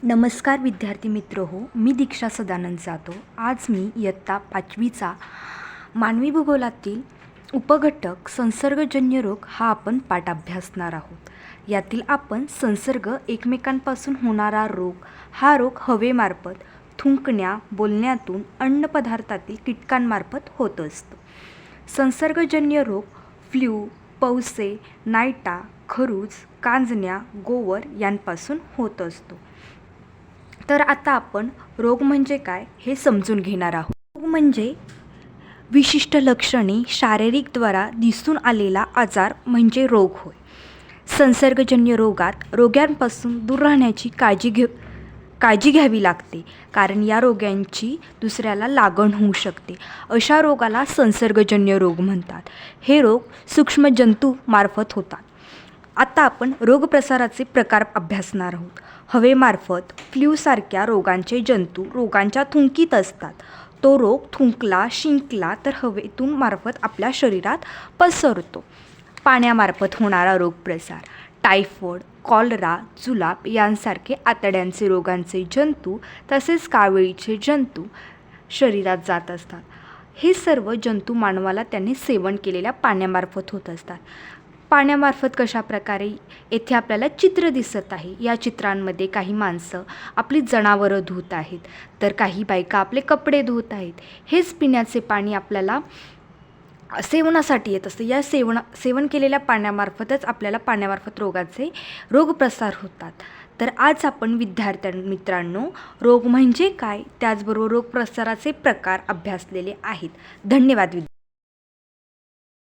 नमस्कार विद्यार्थी मित्र हो, मी दीक्षा सदानंद जाधव। आज मी इयत्ता 5वीचा मानवी भूगोलातील उपघटक संसर्गजन्य रोग हा आपण पाठ अभ्यासणार आहोत। यातील आपण संसर्ग एकमेकांपासून होणारा रोग, हा रोग हवेमार्फत, थुंकण्या, बोलण्यातून, अन्नपदार्थातील कीटकांमार्फत होत असतो। संसर्गजन्य रोग फ्ल्यू, पौसे, नायटा, खरूज, कांजण्या, गोवर यांपासून होत असतो। तर आता आपण रोग म्हणजे काय हे समजून घेणार आहोत। रोग म्हणजे विशिष्ट लक्षणे शारीरिकद्वारा दिसून आलेला आजार म्हणजे रोग होय। संसर्गजन्य रोगात रोग्यांपासून दूर राहण्याची काळजी घ्यावी लागते, कारण या रोगांची दुसऱ्याला लागण होऊ शकते। अशा रोगाला संसर्गजन्य रोग म्हणतात। हे रोग सूक्ष्म जंतूमार्फत होतात। आता आपण रोगप्रसाराचे प्रकार अभ्यासणार आहोत। हवेमार्फत फ्ल्यूसारख्या रोगांचे जंतू रोगांच्या थुंकीत असतात। तो रोग थुंकला, शिंकला तर हवेतून मार्फत आपल्या शरीरात पसरतो। पाण्यामार्फत होणारा रोगप्रसार टायफॉइड, कॉलरा, जुलाब यांसारखे आतड्यांचे रोगांचे जंतू तसेच कावळीचे जंतू शरीरात जात असतात। हे सर्व जंतू मानवाला त्यांनी सेवन केलेल्या पाण्यामार्फत होत असतात। पाण्यामार्फत कशा प्रकारे, येथे आपल्याला चित्र दिसत आहे। या चित्रांमध्ये काही माणसं आपली जनावरं धुत आहेत, तर काही बायका आपले कपडे धुत आहेत। हेच पिण्याचे पाणी आपल्याला सेवनासाठी येत असतं। या सेवन केलेल्या पाण्यामार्फतच आपल्याला पाण्यामार्फत रोगप्रसार होतात। तर आज आपण मित्रांनो रोग म्हणजे काय, त्याचबरोबर रोगप्रसाराचे प्रकार अभ्यासलेले आहेत। धन्यवाद।